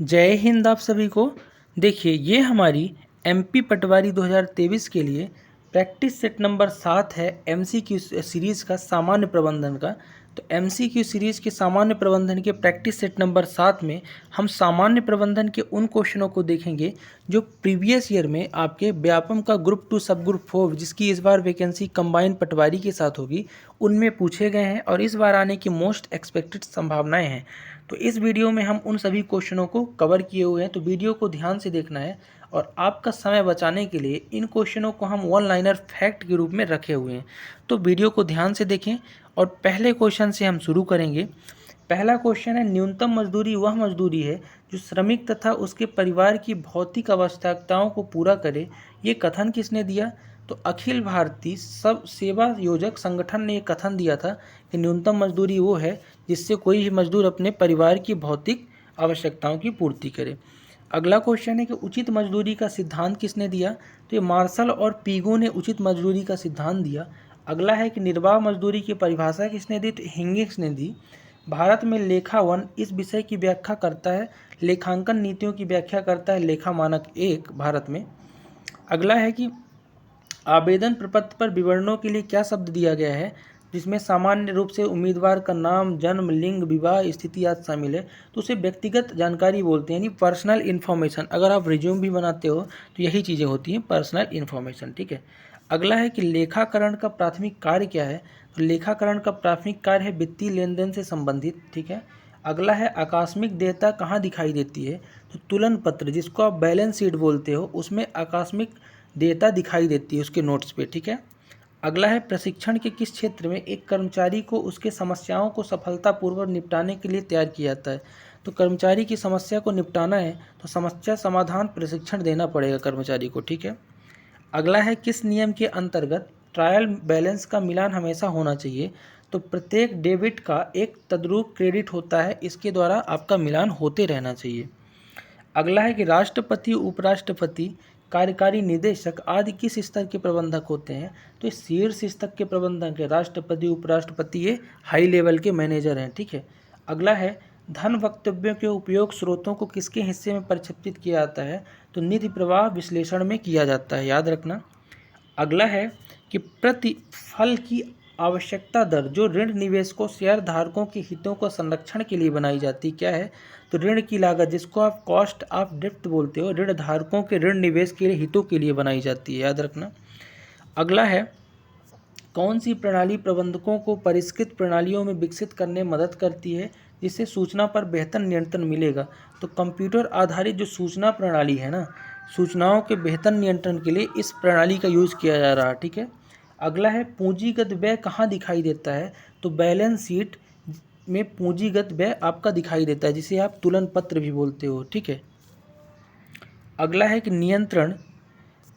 जय हिंद आप सभी को। देखिए ये हमारी एमपी पटवारी 2023 के लिए प्रैक्टिस सेट नंबर 7 है एमसीक्यू सीरीज़ का सामान्य प्रबंधन का। तो एमसीक्यू सीरीज़ के सामान्य प्रबंधन के प्रैक्टिस सेट नंबर 7 में हम सामान्य प्रबंधन के उन क्वेश्चनों को देखेंगे जो प्रीवियस ईयर में आपके व्यापम का ग्रुप 2 सब ग्रुप 4 जिसकी इस बार वैकेंसी कंबाइंड पटवारी के साथ होगी उनमें पूछे गए हैं और इस बार आने की मोस्ट एक्सपेक्टेड संभावनाएं हैं। तो इस वीडियो में हम उन सभी क्वेश्चनों को कवर किए हुए हैं, तो वीडियो को ध्यान से देखना है। और आपका समय बचाने के लिए इन क्वेश्चनों को हम वन लाइनर फैक्ट के रूप में रखे हुए हैं, तो वीडियो को ध्यान से देखें। और पहले क्वेश्चन से हम शुरू करेंगे। पहला क्वेश्चन है, न्यूनतम मजदूरी वह मजदूरी है जो श्रमिक तथा उसके परिवार की भौतिक आवश्यकताओं को पूरा करे। ये कथन किसने दिया? तो अखिल भारतीय सब सेवा योजक संगठन ने ये कथन दिया था कि न्यूनतम मजदूरी वो है जिससे कोई भी मजदूर अपने परिवार की भौतिक आवश्यकताओं की पूर्ति करे। अगला क्वेश्चन है कि उचित मजदूरी का सिद्धांत किसने दिया? तो ये मार्शल और पीगो ने उचित मजदूरी का सिद्धांत दिया। अगला है कि निर्वाह मजदूरी की परिभाषा किसने दी? तो हिंगिस ने दी। भारत में लेखा वन इस विषय की व्याख्या करता है, लेखांकन नीतियों की व्याख्या करता है लेखा मानक 1 भारत में। अगला है कि आवेदन प्रपत्र पर विवरणों के लिए क्या शब्द दिया गया है, जिसमें सामान्य रूप से उम्मीदवार का नाम, जन्म, लिंग, विवाह स्थिति आदि शामिल है, तो उसे व्यक्तिगत जानकारी बोलते हैं, यानी पर्सनल इन्फॉर्मेशन। अगर आप रिज्यूम भी बनाते हो तो यही चीज़ें होती हैं, पर्सनल इन्फॉर्मेशन। ठीक है। अगला है कि लेखाकरण का प्राथमिक कार्य क्या है? तो लेखाकरण का प्राथमिक कार्य है वित्तीय लेन देन से संबंधित। ठीक है। अगला है आकस्मिक देयता कहाँ दिखाई देती है? तो तुलन पत्र, जिसको आप बैलेंस शीट बोलते हो, उसमें आकस्मिक देयता दिखाई देती है उसके नोट्स पे। ठीक है। अगला है प्रशिक्षण के किस क्षेत्र में एक कर्मचारी को उसके समस्याओं को सफलतापूर्वक निपटाने के लिए तैयार किया जाता है? तो कर्मचारी की समस्या को निपटाना है तो समस्या समाधान प्रशिक्षण देना पड़ेगा कर्मचारी को। ठीक है। अगला है किस नियम के अंतर्गत ट्रायल बैलेंस का मिलान हमेशा होना चाहिए? तो प्रत्येक डेबिट का एक तद्रूप क्रेडिट होता है, इसके द्वारा आपका मिलान होते रहना चाहिए। अगला है कि राष्ट्रपति, उपराष्ट्रपति, कार्यकारी निदेशक आदि किस स्तर के प्रबंधक होते हैं? तो ये शीर्ष स्तर के प्रबंधक है। राष्ट्रपति, उपराष्ट्रपति ये हाई लेवल के मैनेजर हैं। ठीक है। अगला है धन वक्तव्यों के उपयोग स्रोतों को किसके हिस्से में परिक्षेपित किया जाता है? तो निधि प्रवाह विश्लेषण में किया जाता है, याद रखना। अगला है कि प्रतिफल की आवश्यकता दर जो ऋण निवेशकों शेयर धारकों के हितों को संरक्षण के लिए बनाई जाती क्या है? तो ऋण की लागत, जिसको आप कॉस्ट ऑफ डेप्ट बोलते हो, ऋण धारकों के ऋण निवेश के लिए हितों के लिए बनाई जाती है, याद रखना। अगला है कौन सी प्रणाली प्रबंधकों को परिष्कृत प्रणालियों में विकसित करने में मदद करती है जिससे सूचना पर बेहतर नियंत्रण मिलेगा? तो कंप्यूटर आधारित जो सूचना प्रणाली है ना, सूचनाओं के बेहतर नियंत्रण के लिए इस प्रणाली का यूज़ किया जा रहा है। ठीक है। अगला है पूंजीगत व्यय कहाँ दिखाई देता है? तो बैलेंस शीट में पूंजीगत व्यय आपका दिखाई देता है, जिसे आप तुलन पत्र भी बोलते हो। ठीक है। अगला है कि नियंत्रण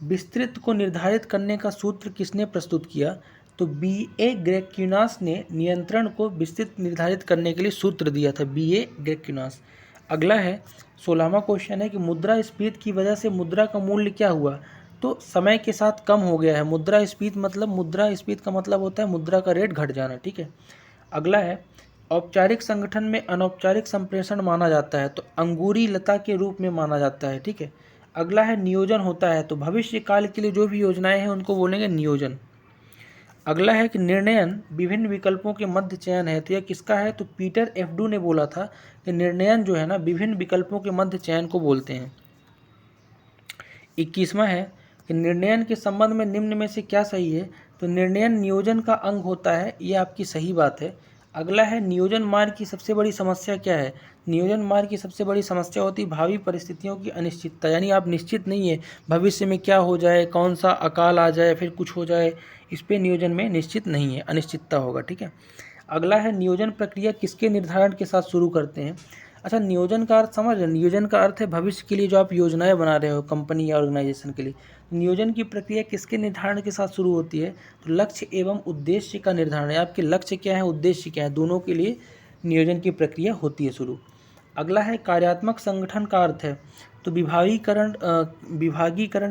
विस्तृत को निर्धारित करने का सूत्र किसने प्रस्तुत किया? तो B.A. ग्रेक्यूनास ने नियंत्रण को विस्तृत निर्धारित करने के लिए सूत्र दिया था, B.A. ग्रेक्यूनास। अगला है 16वां क्वेश्चन है कि मुद्रास्फीति की वजह से मुद्रा का मूल्य क्या हुआ? तो समय के साथ कम हो गया है। मुद्रास्फीति का मतलब होता है मुद्रा का रेट घट जाना। ठीक है। अगला है औपचारिक संगठन में अनौपचारिक संप्रेषण माना जाता है, तो अंगूरी लता के रूप में माना जाता है। ठीक है। अगला है नियोजन होता है, तो भविष्य काल के लिए जो भी योजनाएं हैं उनको बोलेंगे नियोजन। अगला है कि निर्णयन विभिन्न विकल्पों के मध्य चयन है, तो यह किसका है? तो पीटर एफडू ने बोला था कि निर्णयन जो है ना विभिन्न विकल्पों के मध्य चयन को बोलते हैं। 21वां है कि निर्णयन के संबंध में निम्न में से क्या सही है? तो निर्णयन नियोजन का अंग होता है, ये आपकी सही बात है। अगला है नियोजन मार्ग की सबसे बड़ी समस्या क्या है? नियोजन मार्ग की सबसे बड़ी समस्या होती है भावी परिस्थितियों की अनिश्चितता, यानी आप निश्चित नहीं है भविष्य में क्या हो जाए, कौन सा अकाल आ जाए, फिर कुछ हो जाए, इस पे नियोजन में निश्चित नहीं है, अनिश्चितता होगा। ठीक है। अगला है नियोजन प्रक्रिया किसके निर्धारण के साथ शुरू करते हैं? अच्छा, नियोजन का अर्थ समझ रहे हैं? नियोजन का अर्थ है भविष्य के लिए जो आप योजनाएं बना रहे हो कंपनी या ऑर्गेनाइजेशन के लिए। नियोजन की प्रक्रिया किसके निर्धारण के साथ शुरू होती है? तो लक्ष्य एवं उद्देश्य का निर्धारण है। आपके लक्ष्य क्या है, उद्देश्य क्या है, दोनों के लिए नियोजन की प्रक्रिया होती है शुरू। अगला है कार्यात्मक संगठन का अर्थ है, तो विभागीकरण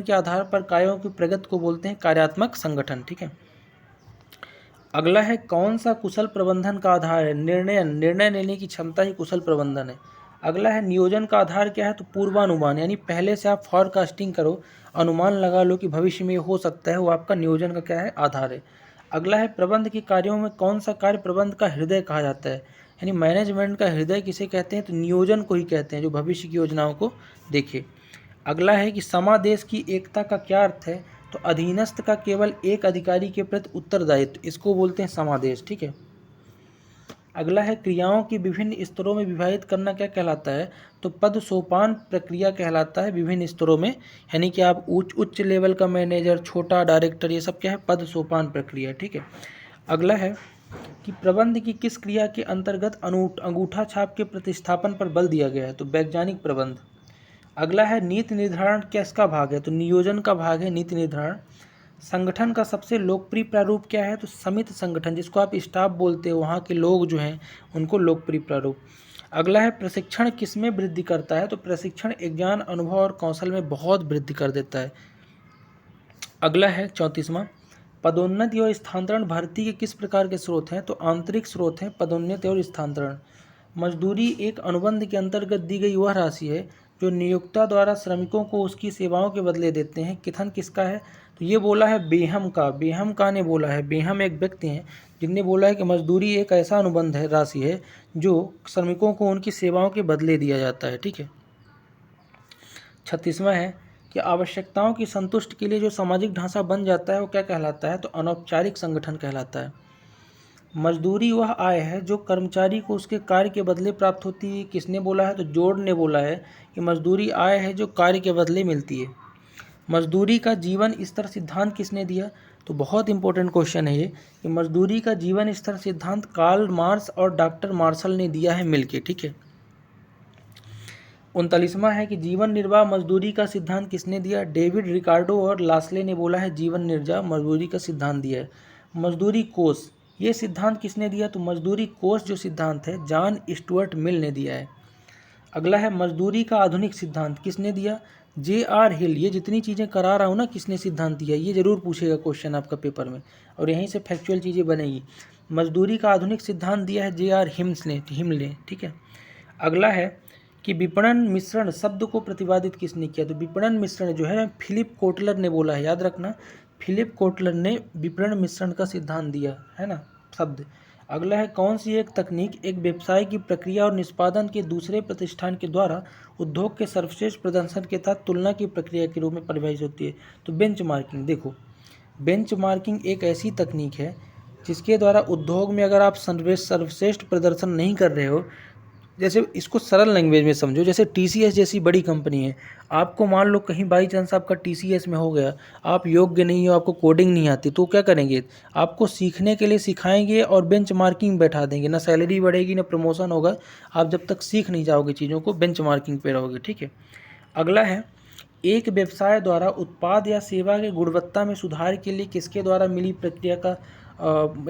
के आधार पर कार्यों की प्रगति को बोलते हैं कार्यात्मक संगठन। ठीक है। अगला है कौन सा कुशल प्रबंधन का आधार है? निर्णय लेने की क्षमता ही कुशल प्रबंधन है। अगला है नियोजन का आधार क्या है, तो पूर्वानुमान, यानी पहले से आप फॉरकास्टिंग करो, अनुमान लगा लो कि भविष्य में ये हो सकता है, वो आपका नियोजन का क्या है, आधार है। अगला है प्रबंध के कार्यों में कौन सा कार्य प्रबंध का हृदय कहा जाता है, यानी मैनेजमेंट का हृदय किसे कहते हैं, तो नियोजन को ही कहते हैं, जो भविष्य की योजनाओं को देखे। अगला है कि समादेश की एकता का क्या अर्थ है, तो अधीनस्थ का केवल एक अधिकारी के प्रति उत्तरदायित्व, इसको बोलते हैं समादेश, ठीक है। अगला है क्रियाओं की विभिन्न स्तरों में विभाजित करना क्या कहलाता है, तो पद सोपान प्रक्रिया कहलाता है विभिन्न स्तरों में, यानी कि आप उच्च लेवल का मैनेजर, छोटा डायरेक्टर, ये सब क्या है, पद सोपान प्रक्रिया, ठीक है। अगला है कि प्रबंध की किस क्रिया के अंतर्गत अंगूठा छाप के प्रतिस्थापन पर बल दिया गया है, तो वैज्ञानिक प्रबंध। अगला है नीति निर्धारण किसका भाग है, तो नियोजन का भाग है नीति निर्धारण। संगठन का सबसे लोकप्रिय प्रारूप क्या है, तो समिति संगठन, जिसको आप स्टाफ बोलते हो, वहाँ के लोग जो हैं उनको लोकप्रिय प्रारूप। अगला है प्रशिक्षण किसमें वृद्धि करता है, तो प्रशिक्षण ज्ञान, अनुभव और कौशल में बहुत वृद्धि कर देता है। अगला है 34वां, पदोन्नति और स्थानांतरण भर्ती के किस प्रकार के स्रोत हैं, तो आंतरिक स्रोत हैं पदोन्नति और स्थानांतरण। मजदूरी एक अनुबंध के अंतर्गत दी गई वह राशि है जो नियोक्ता द्वारा श्रमिकों को उसकी सेवाओं के बदले देते हैं। कथन किसका है, तो ये बोला है बेहम का, बेहम का ने बोला है, बेहम एक व्यक्ति हैं जिनने बोला है कि मजदूरी एक ऐसा अनुबंध है, राशि है जो श्रमिकों को उनकी सेवाओं के बदले दिया जाता है, ठीक है। 36वां है कि आवश्यकताओं की संतुष्टि के लिए जो सामाजिक ढांचा बन जाता है वो क्या कहलाता है, तो अनौपचारिक संगठन कहलाता है। मजदूरी वह आय है जो कर्मचारी को उसके कार्य के बदले प्राप्त होती है, किसने बोला है, तो जोड़ ने बोला है कि मजदूरी आय है जो कार्य के बदले मिलती है। मजदूरी का जीवन स्तर सिद्धांत किसने दिया, तो बहुत इंपॉर्टेंट क्वेश्चन है ये कि मजदूरी का जीवन स्तर सिद्धांत कार्ल मार्क्स और डॉक्टर मार्शल ने दिया है मिलके, ठीक है। 39वां है कि जीवन निर्वाह मजदूरी का सिद्धांत किसने दिया, डेविड रिकार्डो और लास्ले ने बोला है जीवन निर्वाह मजदूरी का सिद्धांत दिया है। मजदूरी कोष, ये सिद्धांत किसने दिया, तो मजदूरी कोष जो सिद्धांत है जॉन स्टुअर्ट मिल ने दिया है। अगला है मजदूरी का आधुनिक सिद्धांत किसने दिया, J.R. हिल। ये जितनी चीज़ें करा रहा हूँ ना, किसने सिद्धांत दिया, ये जरूर पूछेगा क्वेश्चन आपका पेपर में, और यहीं से फैक्चुअल चीज़ें बनेगी। मजदूरी का आधुनिक सिद्धांत दिया है J.R. हिम्स ने, ठीक है। अगला है कि विपणन मिश्रण शब्द को प्रतिपादित किसने किया, तो विपणन मिश्रण जो है फिलिप कोटलर ने बोला है, याद रखना, फिलिप कोटलर ने विपणन मिश्रण का सिद्धांत दिया है ना, शब्द। अगला है कौन सी एक तकनीक एक व्यवसाय की प्रक्रिया और निष्पादन के दूसरे प्रतिष्ठान के द्वारा उद्योग के सर्वश्रेष्ठ प्रदर्शन के साथ तुलना की प्रक्रिया के रूप में परिभाषित होती है, तो बेंचमार्किंग। देखो, बेंचमार्किंग एक ऐसी तकनीक है जिसके द्वारा उद्योग में अगर आप सर्वश्रेष्ठ प्रदर्शन नहीं कर रहे हो, जैसे इसको सरल लैंग्वेज में समझो, जैसे TCS जैसी बड़ी कंपनी है, आपको मान लो कहीं बाई चांस आपका TCS में हो गया, आप योग्य नहीं हो, आपको कोडिंग नहीं आती, तो क्या करेंगे, आपको सीखने के लिए सिखाएंगे और बेंचमार्किंग बैठा देंगे, ना सैलरी बढ़ेगी ना प्रमोशन होगा, आप जब तक सीख नहीं जाओगे चीज़ों को, बेंचमार्किंग पे रहोगे, ठीक है। अगला है एक व्यवसाय द्वारा उत्पाद या सेवा की गुणवत्ता में सुधार के लिए किसके द्वारा मिली प्रक्रिया का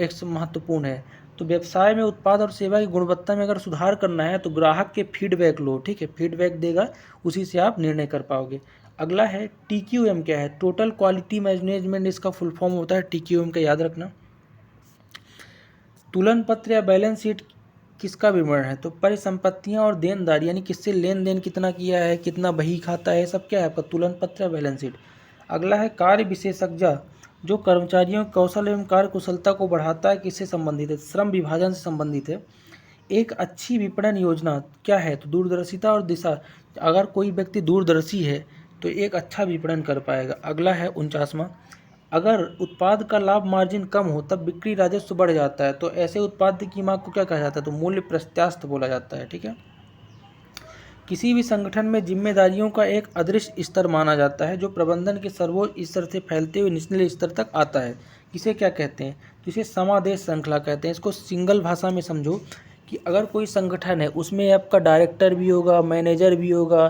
एक महत्वपूर्ण है, तो व्यवसाय में उत्पाद और सेवा की गुणवत्ता में अगर सुधार करना है तो ग्राहक के फीडबैक लो, ठीक है, फीडबैक देगा, उसी से आप निर्णय कर पाओगे। अगला है TQM क्या है, टोटल क्वालिटी मैनेजमेंट, इसका फुल फॉर्म होता है TQM का, याद रखना। तुलन पत्र या बैलेंस शीट किसका विवरण है, तो परिसंपत्तियां और देनदारी, यानी किससे लेन देन कितना किया है, कितना बही खाता है, सब क्या है आपका तुलन पत्र या बैलेंस शीट। अगला है कार्य विशेषज्ञ जो कर्मचारियों के कौशल एवं कार्य कुशलता को बढ़ाता है, किससे संबंधित है, श्रम विभाजन से संबंधित है। एक अच्छी विपणन योजना क्या है, तो दूरदर्शिता और दिशा, अगर कोई व्यक्ति दूरदर्शी है तो एक अच्छा विपणन कर पाएगा। अगला है 49वां, अगर उत्पाद का लाभ मार्जिन कम हो तब बिक्री राजस्व बढ़ जाता है, तो ऐसे उत्पाद की मांग को क्या कहा जाता है, तो मूल्य प्रत्यास्थ बोला जाता है, ठीक है। किसी भी संगठन में जिम्मेदारियों का एक अदृश्य स्तर माना जाता है जो प्रबंधन के सर्वोच्च स्तर से फैलते हुए निचले स्तर तक आता है, इसे क्या कहते हैं, तो इसे समादेश श्रृंखला कहते हैं। इसको सिंगल भाषा में समझो कि अगर कोई संगठन है उसमें आपका डायरेक्टर भी होगा, मैनेजर भी होगा,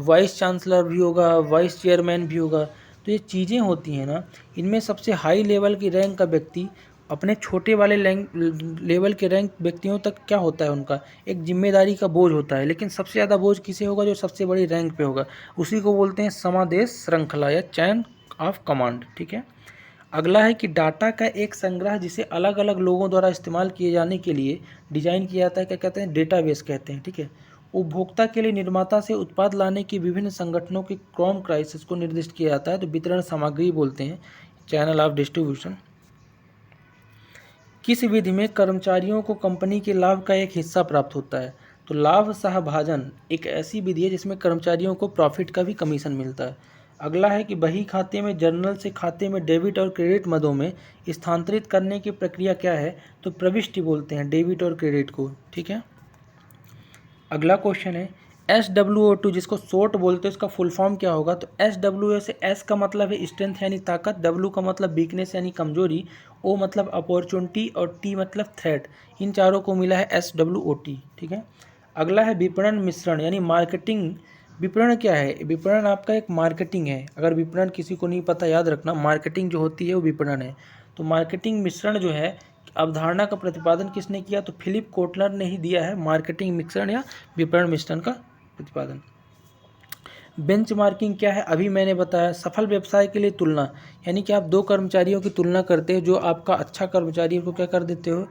वाइस चांसलर भी होगा, वाइस चेयरमैन भी होगा, तो ये चीज़ें होती हैं ना, इनमें सबसे हाई लेवल की रैंक का व्यक्ति अपने छोटे वाले लेवल के रैंक व्यक्तियों तक क्या होता है, उनका एक जिम्मेदारी का बोझ होता है, लेकिन सबसे ज़्यादा बोझ किसे होगा, जो सबसे बड़ी रैंक पे होगा, उसी को बोलते हैं समादेश श्रृंखला या चैन ऑफ कमांड, ठीक है। अगला है कि डाटा का एक संग्रह जिसे अलग अलग लोगों द्वारा इस्तेमाल किए जाने के लिए डिजाइन किया जाता है, क्या कहते हैं, डेटाबेस कहते हैं, ठीक है। उपभोक्ता के लिए निर्माता से उत्पाद लाने के विभिन्न संगठनों के क्रॉम क्राइसिस को निर्दिष्ट किया जाता है, तो वितरण सामग्री बोलते हैं, चैनल ऑफ डिस्ट्रीब्यूशन। किस विधि में कर्मचारियों को कंपनी के लाभ का एक हिस्सा प्राप्त होता है, तो लाभ सहभाजन एक ऐसी विधि है जिसमें कर्मचारियों को प्रॉफिट का भी कमीशन मिलता है। अगला है कि बही खाते में जर्नल से खाते में डेबिट और क्रेडिट मदों में स्थानांतरित करने की प्रक्रिया क्या है, तो प्रविष्टि बोलते हैं डेबिट और क्रेडिट को, ठीक है। अगला क्वेश्चन है SWO2 जिसको शॉर्ट बोलते हैं उसका फुल फॉर्म क्या होगा, तो SWO से S का मतलब है स्ट्रेंथ यानी ताकत, W का मतलब वीकनेस यानी कमजोरी, O मतलब अपॉर्चुनिटी और T मतलब थ्रेट, इन चारों को मिला है SWOT, ठीक है। अगला है विपणन मिश्रण यानी मार्केटिंग। विपणन क्या है, विपणन आपका एक मार्केटिंग है। अगर विपणन किसी को नहीं पता याद रखना, मार्केटिंग जो होती है वो विपणन है। तो मार्केटिंग मिश्रण जो है अवधारणा का प्रतिपादन किसने किया, तो फिलिप कोटलर ने ही दिया है मार्केटिंग मिश्रण या विपणन मिश्रण का प्रतिपादन। बेंचमार्किंग क्या है, अभी मैंने बताया। सफल व्यवसाय के लिए तुलना यानी कि आप दो कर्मचारियों की तुलना करते हो, जो आपका अच्छा कर्मचारी है उसको क्या कर देते हो,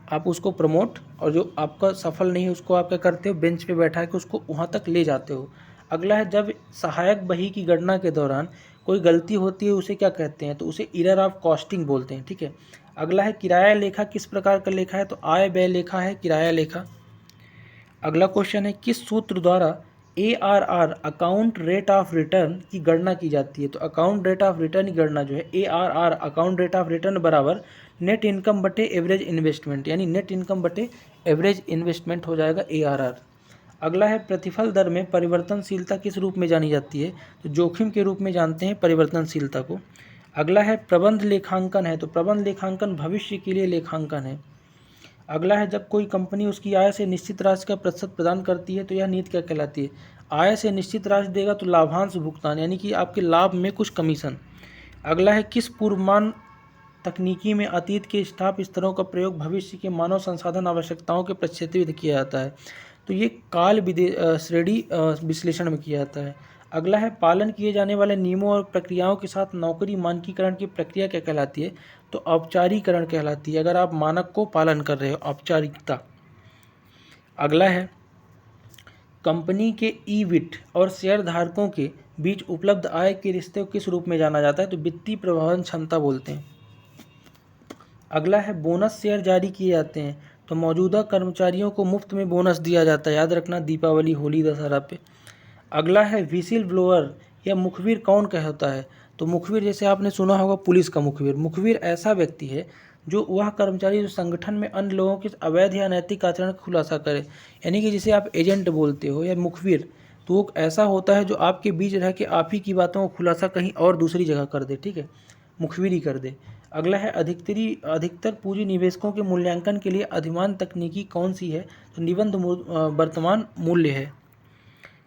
आप उसको प्रमोट, और जो आपका सफल नहीं है उसको आप क्या करते हो, बेंच पे बैठा के उसको वहाँ तक ले जाते हो। अगला है जब सहायक बही की गणना के दौरान कोई गलती होती है उसे क्या कहते हैं, तो उसे एरर ऑफ कॉस्टिंग बोलते हैं, ठीक है। अगला है किराया लेखा किस प्रकार का लेखा है, तो आय व्यय लेखा है किराया लेखा। अगला क्वेश्चन है किस सूत्र द्वारा ARR account rate of return की गणना की जाती है, तो अकाउंट रेट ऑफ रिटर्न की गणना जो है ARR account rate of return बराबर नेट इनकम बटे एवरेज इन्वेस्टमेंट, यानी नेट इनकम बटे एवरेज इन्वेस्टमेंट हो जाएगा ARR। अगला है प्रतिफल दर में परिवर्तनशीलता किस रूप में जानी जाती है, तो जोखिम के रूप में जानते हैं परिवर्तनशीलता को। अगला है प्रबंध लेखांकन है, तो प्रबंध लेखांकन भविष्य के लिए लेखांकन है। अगला है जब कोई कंपनी उसकी आय से निश्चित राशि का प्रतिशत प्रदान करती है तो यह नीति क्या कहलाती है, आय से निश्चित राशि देगा तो लाभांश भुगतान, यानी कि आपके लाभ में कुछ कमीशन। अगला है किस पूर्वानुमान तकनीकी में अतीत के स्टाफ स्तरों का प्रयोग भविष्य के मानव संसाधन आवश्यकताओं के प्रक्षेपित किया जाता है, तो ये काल श्रेणी विश्लेषण में किया जाता है। अगला है पालन किए जाने वाले नियमों और प्रक्रियाओं के साथ नौकरी मानकीकरण की प्रक्रिया क्या कहलाती है, तो औपचारीकरण कहलाती है, अगर आप मानक को पालन कर रहे हो, औपचारिकता। अगला है कंपनी के ईबिट और शेयर धारकों के बीच उपलब्ध आय के रिश्ते को किस रूप में जाना जाता है, तो वित्तीय प्रबंधन क्षमता बोलते हैं। अगला है बोनस शेयर जारी किए जाते हैं, तो मौजूदा कर्मचारियों को मुफ्त में बोनस दिया जाता है, याद रखना दीपावली होली दशहरा पे। अगला है व्हिसिल ब्लोअर या मुखबिर कौन कहता है, तो मुखबिर जैसे आपने सुना होगा पुलिस का मुखबिर। मुखबिर ऐसा व्यक्ति है जो वह कर्मचारी जो संगठन में अन्य लोगों के अवैध या अनैतिक आचरण का खुलासा करे, यानी कि जिसे आप एजेंट बोलते हो या मुखबिर, तो वो ऐसा होता है जो आपके बीच रह के आप ही की बातों का खुलासा कहीं और दूसरी जगह कर दे, ठीक है, मुखबिरी कर दे। अगला है अधिकतर पूंजी निवेशकों के मूल्यांकन के लिए अधिमान तकनीकी कौन सी है, तो निबंध वर्तमान मूल्य है।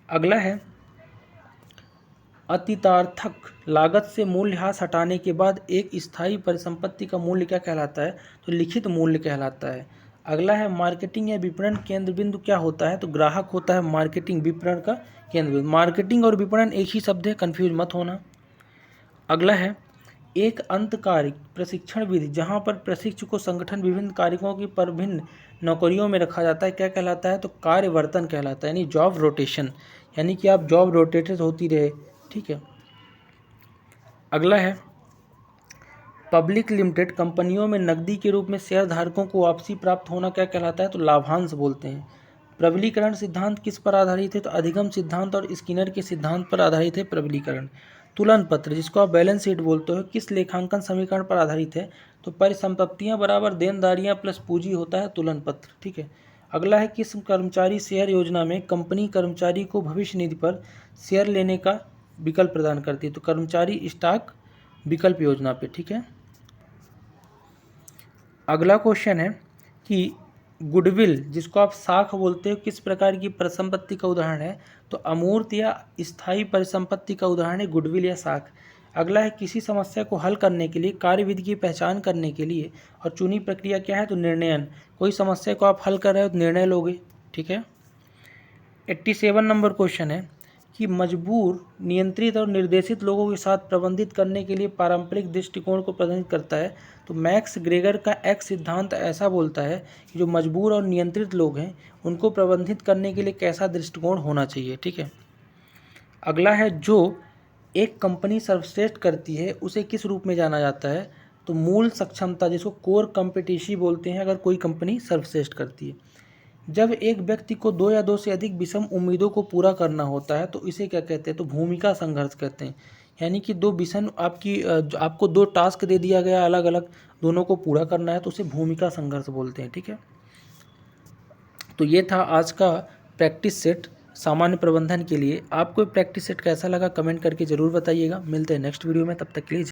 अगला है अतीतार्थक लागत से मूल्यह्रास हटाने के बाद एक स्थायी परिसंपत्ति का मूल्य क्या कहलाता है, तो लिखित मूल्य कहलाता है। अगला है मार्केटिंग या विपणन केंद्र बिंदु क्या होता है, तो ग्राहक होता है मार्केटिंग विपणन का केंद्र बिंदु। मार्केटिंग और विपणन एक ही शब्द है, कन्फ्यूज मत होना। अगला है एक अंतकालिक प्रशिक्षण विधि जहां पर प्रशिक्षु को संगठन विभिन्न कार्यों की पर भिन्न नौकरियों में रखा जाता है, क्या कहलाता है, तो कार्यवर्तन कहलाता है, यानी जॉब रोटेशन, यानी कि आप जॉब रोटेटेड होती रहे, ठीक है। अगला है पब्लिक लिमिटेड कंपनियों में नकदी के रूप में शेयर धारकों को वापसी प्राप्त होना क्या कहलाता है, तो लाभांश बोलते हैं। प्रबलीकरण सिद्धांत किस पर आधारित है, तो अधिगम सिद्धांत और स्किनर के सिद्धांत पर आधारित है प्रबलीकरण। तुलन पत्र जिसको आप बैलेंस शीट बोलते हो किस लेखांकन समीकरण पर आधारित है, तो परिसंपत्तियां बराबर देनदारियां प्लस पूंजी होता है तुलन पत्र, ठीक है। अगला है किस कर्मचारी शेयर योजना में कंपनी कर्मचारी को भविष्य निधि पर शेयर लेने का विकल्प प्रदान करती है, तो कर्मचारी स्टॉक विकल्प योजना पे, ठीक है। अगला क्वेश्चन है कि गुडविल जिसको आप साख बोलते हो किस प्रकार की परिसंपत्ति का उदाहरण है, तो अमूर्त या स्थायी परिसंपत्ति का उदाहरण है गुडविल या साख। अगला है किसी समस्या को हल करने के लिए कार्यविधि की पहचान करने के लिए और चुनी प्रक्रिया क्या है, तो निर्णयन। कोई समस्या को आप हल कर रहे हो तो निर्णय लोगे, ठीक है। 87 नंबर क्वेश्चन है कि मजबूर, नियंत्रित और निर्देशित लोगों के साथ प्रबंधित करने के लिए पारंपरिक दृष्टिकोण को प्रतिनिधित्व करता है। तो मैक्स ग्रेगर का एक्स सिद्धांत ऐसा बोलता है कि जो मजबूर और नियंत्रित लोग हैं उनको प्रबंधित करने के लिए कैसा दृष्टिकोण होना चाहिए। ठीक है। अगला है, जो एक कंपनी सर्वश्रेष्ठ करती है उसे किस रूप में जाना जाता है? तो मूल सक्षमता, जिसको कोर कॉम्पिटेंसी बोलते हैं, अगर कोई कंपनी सर्वश्रेष्ठ करती है। जब एक व्यक्ति को दो या दो से अधिक विषम उम्मीदों को पूरा करना होता है तो इसे क्या कहते हैं? तो भूमिका संघर्ष कहते हैं। यानी कि दो विषम आपको दो टास्क दे दिया गया अलग अलग, दोनों को पूरा करना है तो उसे भूमिका संघर्ष बोलते हैं। ठीक है। तो ये था आज का प्रैक्टिस सेट सामान्य प्रबंधन के लिए। आपको प्रैक्टिस सेट कैसा लगा कमेंट करके ज़रूर बताइएगा। मिलते हैं नेक्स्ट वीडियो में, तब तक के लिए।